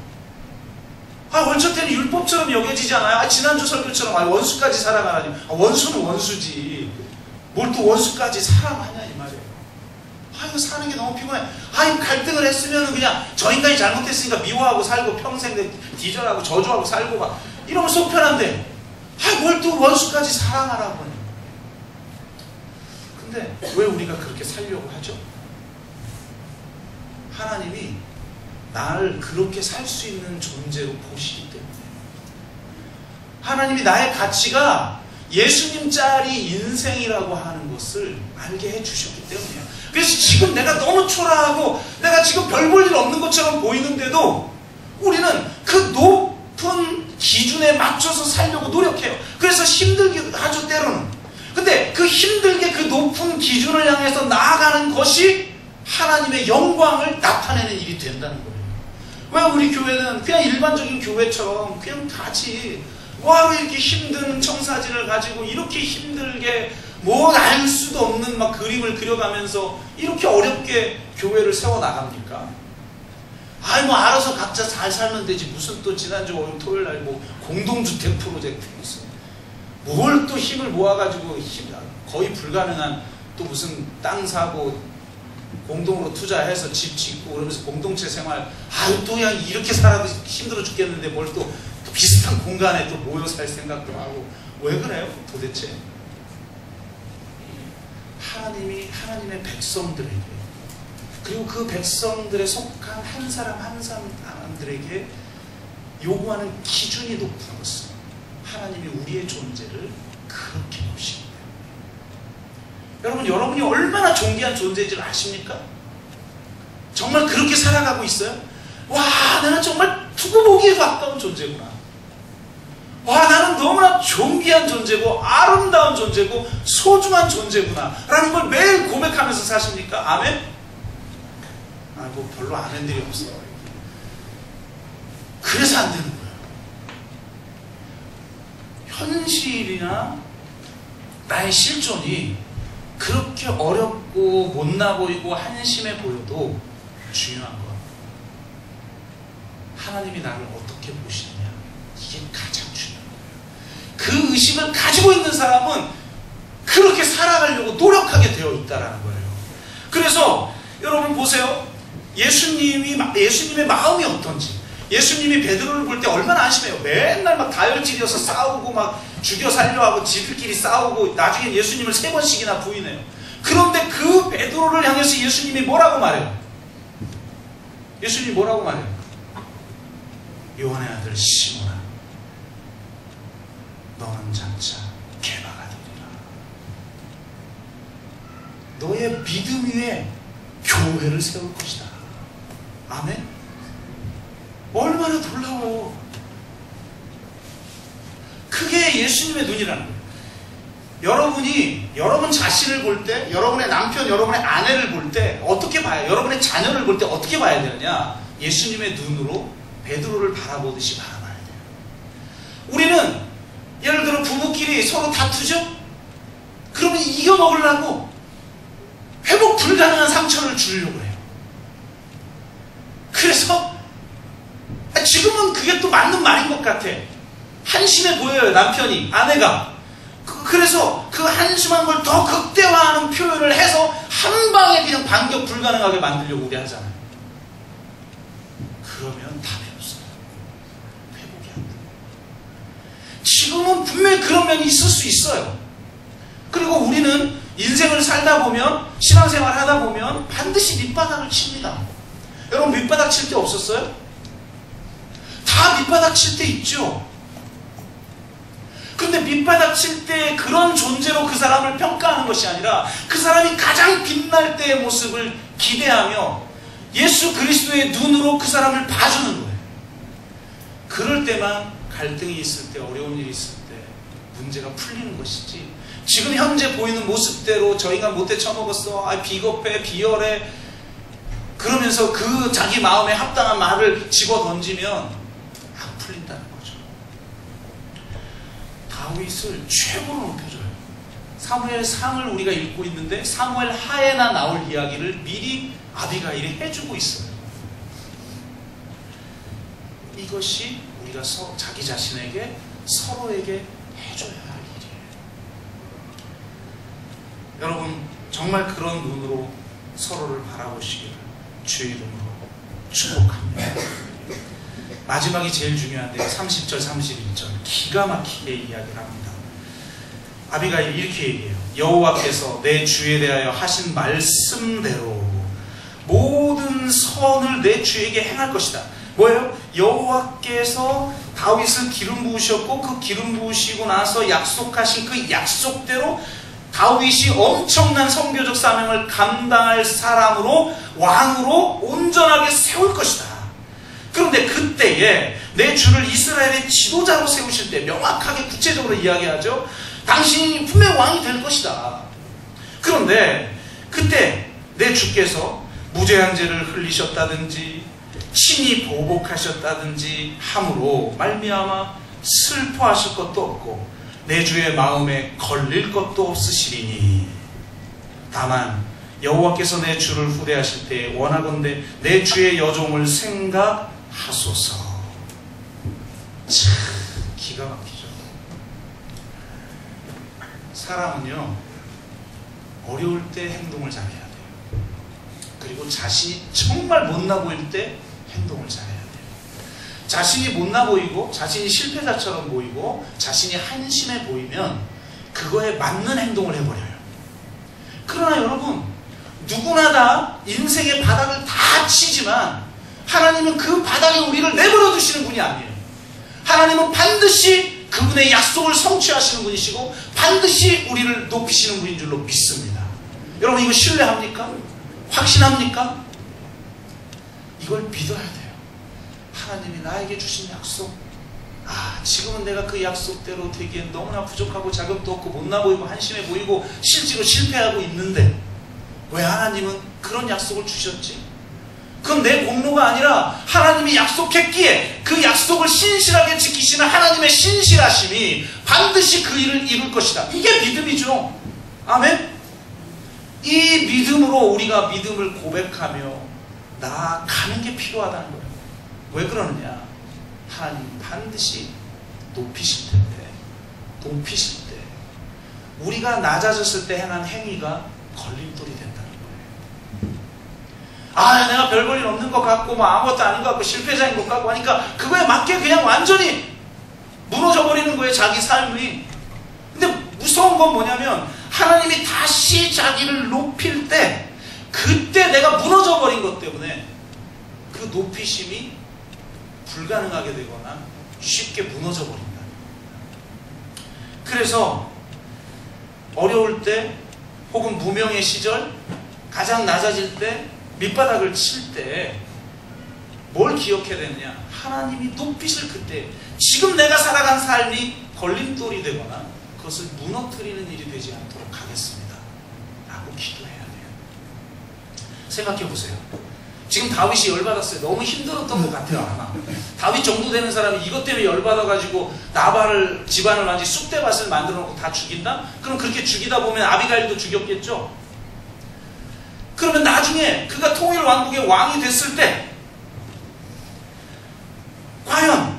원천태는 율법처럼 여겨지잖아요. 지난주 설교처럼 원수까지 사랑하라니. 원수는 원수지. 뭘 또 원수까지 사랑하냐 이 말이에요. 이거 사는 게 너무 피곤해. 갈등을 했으면 그냥 저 인간이 잘못했으니까 미워하고 살고 평생 기절하고 저주하고 살고 막 이러면 속 편한데 뭘 또 원수까지 사랑하라고 하냐. 근데 왜 우리가 그렇게 살려고 하죠? 하나님이 나를 그렇게 살 수 있는 존재로 보시기 때문에. 하나님이 나의 가치가 예수님짜리 인생이라고 하는 것을 알게 해주셨기 때문이에요. 그래서 지금 내가 너무 초라하고 내가 지금 별 볼 일 없는 것처럼 보이는데도 우리는 그 높은 기준에 맞춰서 살려고 노력해요. 그래서 힘들기도 하죠, 때로는. 근데 그 힘들게 그 높은 기준을 향해서 나아가는 것이 하나님의 영광을 나타내는 일이 된다는 거예요. 왜 우리 교회는 그냥 일반적인 교회처럼 그냥 같이 뭐하러 이렇게 힘든 청사진을 가지고 이렇게 힘들게 뭐 알 수도 없는 막 그림을 그려가면서 이렇게 어렵게 교회를 세워나갑니까? 뭐 알아서 각자 잘 살면 되지. 무슨 또 지난주 토요일날 뭐 공동주택 프로젝트 있어요. 뭘 또 힘을 모아가지고 거의 불가능한 또 무슨 땅 사고 공동으로 투자해서 집 짓고 그러면서 공동체 생활 또 그냥 이렇게 살아도 힘들어 죽겠는데 뭘 또 비슷한 공간에 또 모여 살 생각도 하고. 왜 그래요 도대체? 하나님이 하나님의 백성들에게 그리고 그 백성들에 속한 한 사람 한 사람들에게 요구하는 기준이 높은 것은 하나님이 우리의 존재를 그렇게 보십니다. 여러분이 얼마나 존귀한 존재인지 아십니까? 정말 그렇게 살아가고 있어요? 나는 정말 두고 보기에도 아까운 존재구나. 나는 너무나 존귀한 존재고 아름다운 존재고 소중한 존재구나 라는 걸 매일 고백하면서 사십니까? 아멘? 뭐 별로 아멘들이 없어요. 그래서 안 되는 거예요. 현실이나 나의 실존이 그렇게 어렵고 못나 보이고 한심해 보여도 중요한 건 하나님이 나를 어떻게 보시느냐, 이게 가장 중요한 거예요. 그 의식을 가지고 있는 사람은 그렇게 살아가려고 노력하게 되어 있다는 거예요. 그래서 여러분 보세요. 예수님의 마음이 어떤지. 예수님이 베드로를 볼 때 얼마나 안심해요. 맨날 막 다혈질이어서 싸우고 막 죽여 살려 하고 지들끼리 싸우고 나중에 예수님을 3번씩이나 부인해요. 그런데 그 베드로를 향해서 예수님이 뭐라고 말해요? 예수님이 뭐라고 말해요? 요한의 아들 시몬아, 너는 장차 개바가 되리라. 너의 믿음 위에 교회를 세울 것이다. 아멘? 얼마나 놀라워요. 그게 예수님의 눈이라는 거예요. 여러분이 여러분 자신을 볼 때, 여러분의 남편, 여러분의 아내를 볼 때 어떻게 봐요? 여러분의 자녀를 볼 때 어떻게 봐야 되느냐? 예수님의 눈으로 베드로를 바라보듯이 바라봐야 돼요. 우리는 예를 들어 부부끼리 서로 다투죠? 그러면 이겨먹으려고 회복 불가능한 상처를 주려고 해요. 그래서 지금은 그게 또 맞는 말인 것 같아. 한심해 보여요, 남편이, 아내가. 그래서 그 한심한 걸 더 극대화하는 표현을 해서 한 방에 그냥 반격 불가능하게 만들려고 우리 하잖아요. 그러면 답이 없어요. 회복이 안 돼요. 지금은 분명히 그런 면이 있을 수 있어요. 그리고 우리는 인생을 살다 보면, 신앙생활 하다 보면 반드시 밑바닥을 칩니다. 여러분 밑바닥 칠 때 없었어요? 다 밑바닥 칠 때 있죠. 근데 밑바닥 칠 때 그런 존재로 그 사람을 평가하는 것이 아니라 그 사람이 가장 빛날 때의 모습을 기대하며 예수 그리스도의 눈으로 그 사람을 봐주는 거예요. 그럴 때만 갈등이 있을 때, 어려운 일이 있을 때 문제가 풀리는 것이지, 지금 현재 보이는 모습대로 저 인간 못돼 처먹었어, 비겁해, 비열해, 그러면서 그 자기 마음에 합당한 말을 집어 던지면 안 풀린다는 거죠. 다윗을 최고로 높여줘요. 사무엘 상을 우리가 읽고 있는데 사무엘 하에나 나올 이야기를 미리 아비가일이 해주고 있어요. 이것이 우리가 자기 자신에게, 서로에게 해줘야 할 일이에요. 여러분 정말 그런 눈으로 서로를 바라보시기를 주의 이름으로 축복합니다. 마지막이 제일 중요한데 30절 31절 기가 막히게 이야기를 합니다. 아비가일이 이렇게 얘기해요. 여호와께서 내 주에 대하여 하신 말씀대로 모든 선을 내 주에게 행할 것이다. 뭐예요? 여호와께서 다윗을 기름 부으셨고 그 기름 부으시고 나서 약속하신 그 약속대로 다윗이 엄청난 선교적 사명을 감당할 사람으로, 왕으로 온전하게 세울 것이다. 그런데 그때에 내 주를 이스라엘의 지도자로 세우실 때 명확하게 구체적으로 이야기하죠. 당신이 분명 왕이 될 것이다. 그런데 그때 내 주께서 무죄한 죄를 흘리셨다든지 친히 보복하셨다든지 함으로 말미암아 슬퍼하실 것도 없고 내 주의 마음에 걸릴 것도 없으시리니 다만 여호와께서 내 주를 후대하실 때 원하건대 내 주의 여종을 생각하소서. 참 기가 막히죠. 사람은요 어려울 때 행동을 잘해야 돼요. 그리고 자신이 정말 못나 보일 때 행동을 잘해야 돼요. 자신이 못나 보이고 자신이 실패자처럼 보이고 자신이 한심해 보이면 그거에 맞는 행동을 해버려요. 그러나 여러분 누구나 다 인생의 바닥을 다 치지만 하나님은 그 바닥에 우리를 내버려 두시는 분이 아니에요. 하나님은 반드시 그분의 약속을 성취하시는 분이시고 반드시 우리를 높이시는 분인 줄로 믿습니다. 여러분 이거 신뢰합니까? 확신합니까? 이걸 믿어야 돼요. 하나님이 나에게 주신 약속, 지금은 내가 그 약속대로 되기엔 너무나 부족하고 자격도 없고 못나 보이고 한심해 보이고 실제로 실패하고 있는데 왜 하나님은 그런 약속을 주셨지? 그건 내 공로가 아니라 하나님이 약속했기에 그 약속을 신실하게 지키시는 하나님의 신실하심이 반드시 그 일을 이룰 것이다. 이게 믿음이죠. 아멘? 이 믿음으로 우리가 믿음을 고백하며 나아가는 게 필요하다는 거예요. 왜 그러느냐? 하나님 반드시 높이실 때 우리가 낮아졌을 때 행한 행위가 걸림돌이 된다는 거예요. 내가 별 볼 일 없는 것 같고 아무것도 아닌 것 같고 실패자인 것 같고 하니까 그거에 맞게 그냥 완전히 무너져버리는 거예요, 자기 삶이. 근데 무서운 건 뭐냐면 하나님이 다시 자기를 높일 때 그때 내가 무너져버린 것 때문에 그 높이심이 불가능하게 되거나 쉽게 무너져버린다. 그래서 어려울 때 혹은 무명의 시절 가장 낮아질 때 밑바닥을 칠 때 뭘 기억해야 되느냐? 하나님이 높이실 그때 지금 내가 살아간 삶이 걸림돌이 되거나 그 그것을 무너뜨리는 일이 되지 않도록 하겠습니다 라고 기도해야 돼요. 생각해 보세요. 지금 다윗이 열받았어요. 너무 힘들었던 것 같아요. 아마 다윗 정도 되는 사람이 이것 때문에 열받아가지고 나발을 집안을 완전히 쑥대밭을 만들어 놓고 다 죽인다? 그럼 그렇게 죽이다 보면 아비가일도 죽였겠죠. 그러면 나중에 그가 통일 왕국의 왕이 됐을 때 과연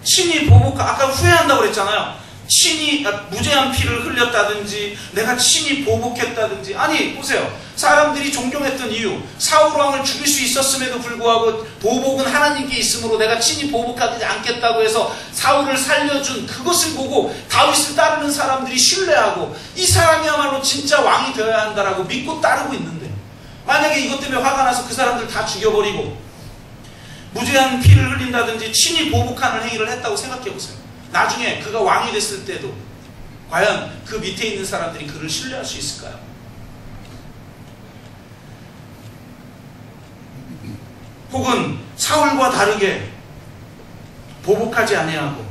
친히 아까 후회한다고 그랬잖아요. 친히 무죄한 피를 흘렸다든지 내가 친히 보복했다든지, 아니 보세요. 사람들이 존경했던 이유, 사울 왕을 죽일 수 있었음에도 불구하고 보복은 하나님께 있으므로 내가 친히 보복하지 않겠다고 해서 사울을 살려준 그것을 보고 다윗을 따르는 사람들이 신뢰하고 이 사람이야말로 진짜 왕이 되어야 한다라고 믿고 따르고 있는데, 만약에 이것 때문에 화가 나서 그 사람들 다 죽여버리고 무죄한 피를 흘린다든지 친히 보복하는 행위를 했다고 생각해보세요. 나중에 그가 왕이 됐을 때도 과연 그 밑에 있는 사람들이 그를 신뢰할 수 있을까요? 혹은 사울과 다르게 보복하지 아니하고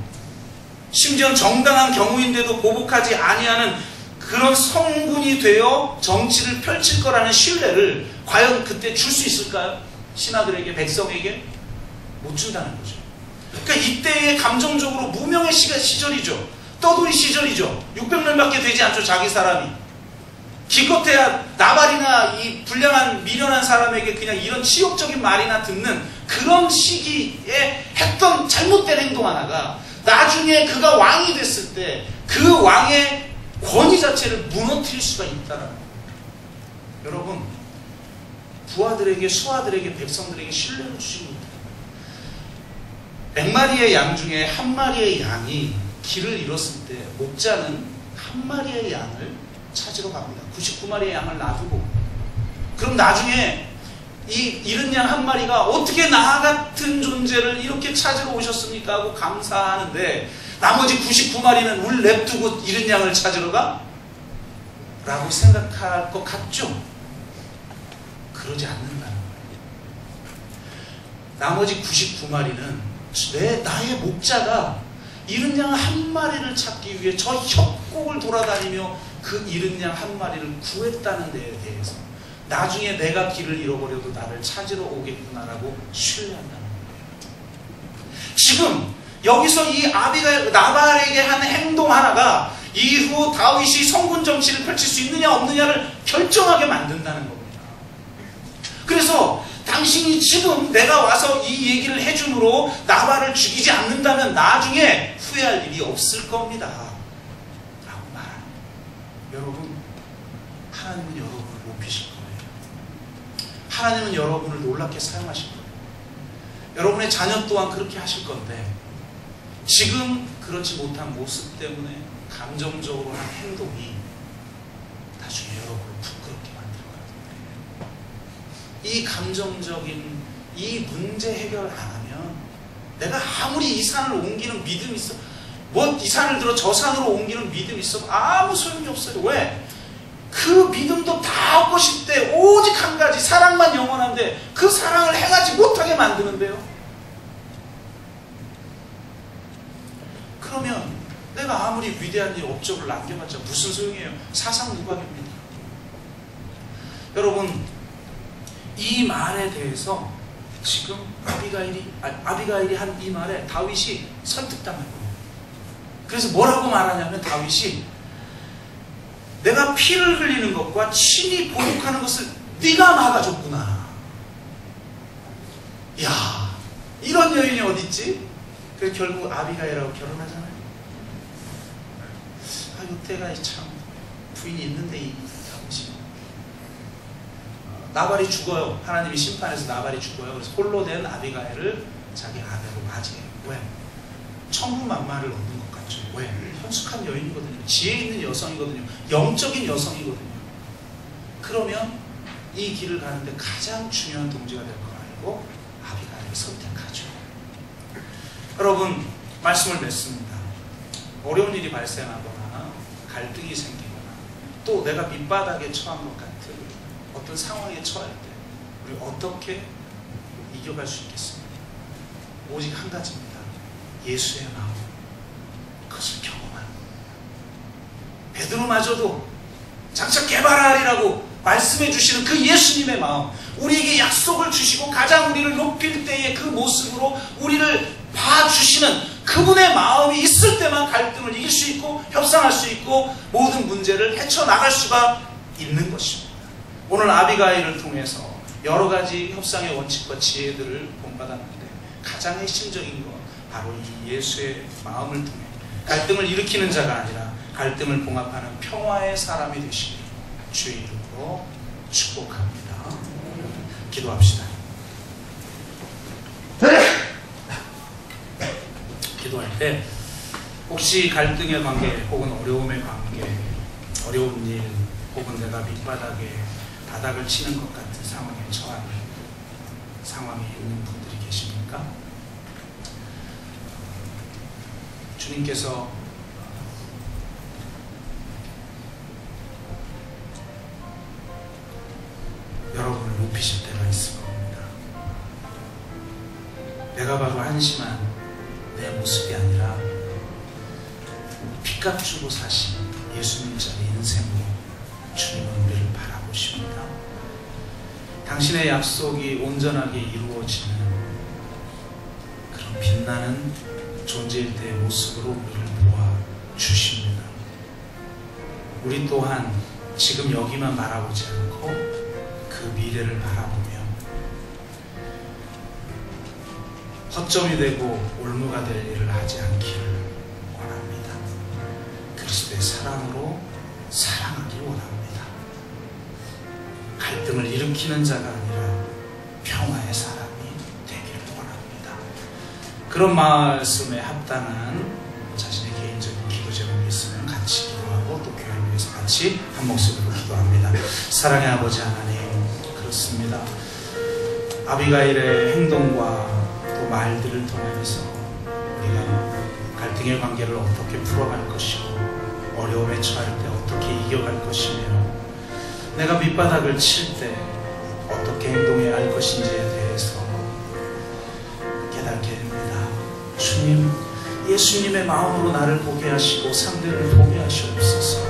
심지어 정당한 경우인데도 보복하지 아니하는 그런 성군이 되어 정치를 펼칠 거라는 신뢰를 과연 그때 줄 수 있을까요? 신하들에게, 백성에게? 못 준다는 거죠. 그러니까 이때의 감정적으로 무명의 시절이죠. 떠돌이 시절이죠. 600년밖에 되지 않죠. 자기 사람이. 기껏해야 나발이나 이 불량한 미련한 사람에게 그냥 이런 치욕적인 말이나 듣는 그런 시기에 했던 잘못된 행동 하나가 나중에 그가 왕이 됐을 때 그 왕의 권위 자체를 무너뜨릴 수가 있다는 거예요. 여러분, 부하들에게, 수하들에게, 백성들에게 신뢰를 주신 겁니다. 100마리의 양 중에 한 마리의 양이 길을 잃었을 때 목자는 한 마리의 양을 찾으러 갑니다. 99마리의 양을 놔두고. 그럼 나중에 이 잃은 양 한 마리가 어떻게 나 같은 존재를 이렇게 찾으러 오셨습니까? 하고 감사하는데 나머지 99마리는 울 냅두고 잃은 양을 찾으러 가? 라고 생각할 것 같죠? 그러지 않는다는 거예요. 나머지 99마리는 나의 목자가 잃은 양 한 마리를 찾기 위해 저 협곡을 돌아다니며 그 잃은 양 한 마리를 구했다는 데에 대해서 나중에 내가 길을 잃어버려도 나를 찾으러 오겠구나라고 신뢰한다는 거예요. 지금 여기서 이 나발에게 한 행동 하나가 이후 다윗이 성군 정치를 펼칠 수 있느냐 없느냐를 결정하게 만든다는 겁니다. 그래서 당신이 지금 내가 와서 이 얘기를 해줌으로 나발을 죽이지 않는다면 나중에 후회할 일이 없을 겁니다. 라고 말합니다. 여러분, 하나님은 여러분을 높이실 거예요. 하나님은 여러분을 놀랍게 사용하실 거예요. 여러분의 자녀 또한 그렇게 하실 건데 지금 그렇지 못한 모습 때문에 감정적으로 한 행동이 나중에 여러분을 부끄럽게 만들 거예요. 이 감정적인 이 문제 해결 안 하면 내가 아무리 이 산을 옮기는 믿음이 있어, 뭐 이 산을 들어 저 산으로 옮기는 믿음이 있어 아무 소용이 없어요. 왜? 그 믿음도 다 얻고 싶대. 오직 한 가지 사랑만 영원한데 그 사랑을 행하지 못하게 만드는데요. 그러면 내가 아무리 위대한 일 업적을 남겨봤자 무슨 소용이에요? 사상무각입니다. 여러분, 이 말에 대해서 지금 아비가일이 한 이 말에 다윗이 설득당한 거예요. 그래서 뭐라고 말하냐면 다윗이 내가 피를 흘리는 것과 친히 보복하는 것을 네가 막아줬구나. 이야, 이런 여인이 어딨지? 그래서 결국 아비가일하고 결혼하잖아요. 이때가 참 부인이 있는데 이 다윗이 나발이 죽어요. 하나님이 심판해서 나발이 죽어요. 그래서 홀로 된 아비가일을 자기 아내로 맞이해요. 왜? 천군만마를 얻는 것 같죠. 왜? 현숙한 여인이거든요. 지혜 있는 여성이거든요. 영적인 여성이거든요. 그러면 이 길을 가는데 가장 중요한 동지가 될 걸 알고 아비가일을 선택하죠. 여러분, 말씀을 맺습니다. 어려운 일이 발생하거나 갈등이 생기거나 또 내가 밑바닥에 처한 것 같은 어떤 상황에 처할 때 우리 어떻게 이겨갈 수 있겠습니까? 오직 한 가지입니다. 예수의 마음, 그것을 경험하는 겁니다. 베드로마저도 장차 개발하리라고 말씀해 주시는 그 예수님의 마음, 우리에게 약속을 주시고 가장 우리를 높일 때의 그 모습으로 우리를 봐주시는 그분의 마음이 있을 때만 갈등을 이길 수 있고 협상할 수 있고 모든 문제를 헤쳐나갈 수가 있는 것입니다. 오늘 아비가일을 통해서 여러 가지 협상의 원칙과 지혜들을 본받았는데 가장 핵심적인 건 바로 이 예수의 마음을 통해 갈등을 일으키는 자가 아니라 갈등을 봉합하는 평화의 사람이 되시길 주의 이름으로 축복합니다. 기도합시다. 기도할 때 혹시 갈등의 관계 혹은 어려움의 관계, 어려운 일 혹은 내가 밑바닥에 바닥을 치는 것 같은 상황에 있는 분들이 계십니까? 주님께서 여러분을 높이실 때가 있을 겁니다. 내가 바로 한심한 내 모습이 아니라 핏값 주고 사신 예수님짜리 인생으로 주님은 우리를 바라보십니다. 당신의 약속이 온전하게 이루어지는 그런 빛나는 존재일 때의 모습으로 우리를 보아주십니다. 우리 또한 지금 여기만 바라보지 않고 그 미래를 바라보며 허점이 되고 올무가 될 일을 하지 않기를 원합니다. 그리스도의 사랑으로 사랑하길 원합니다. 갈등을 일으키는 자가 아니라 평화의 사람이 되기를 원합니다. 그런 말씀에 합당한 자신의 개인적인 기도 제목이 있으면 같이 기도하고 또 교회를 위해서 같이 한 목소리로 기도합니다. 사랑의 아버지 하나님, 그렇습니다. 아비가일의 행동과 또 말들을 통해서 우리가 갈등의 관계를 어떻게 풀어갈 것이고 어려움에 처할 때 어떻게 이겨갈 것이며 내가 밑바닥을 칠 때 어떻게 행동해야 할 것인지에 대해서 깨닫게 됩니다. 주님, 예수님의 마음으로 나를 보게 하시고 상대를 보게 하시옵소서.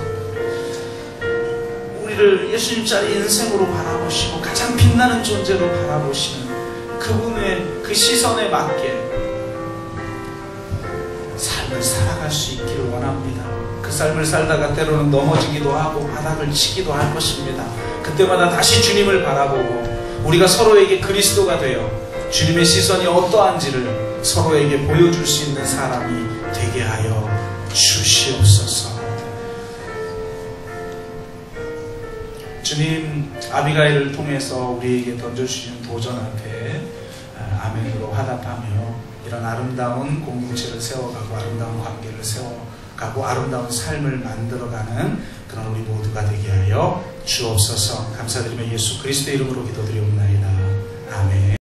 우리를 예수님짜리 인생으로 바라보시고 가장 빛나는 존재로 바라보시는 그분의 그 시선에 맞게 삶을 살아갈 수 있기를 원합니다. 그 삶을 살다가 때로는 넘어지기도 하고 바닥을 치기도 할 것입니다. 그때마다 다시 주님을 바라보고 우리가 서로에게 그리스도가 되어 주님의 시선이 어떠한지를 서로에게 보여줄 수 있는 사람이 되게 하여 주시옵소서. 주님, 아비가일을 통해서 우리에게 던져주시는 도전 앞에 아멘으로 화답하며 이런 아름다운 공동체를 세워가고 아름다운 관계를 세워가고 아름다운 삶을 만들어가는 그런 우리 모두가 되게 하여 주옵소서. 감사드리며 예수 그리스도의 이름으로 기도드리옵나이다. 아멘.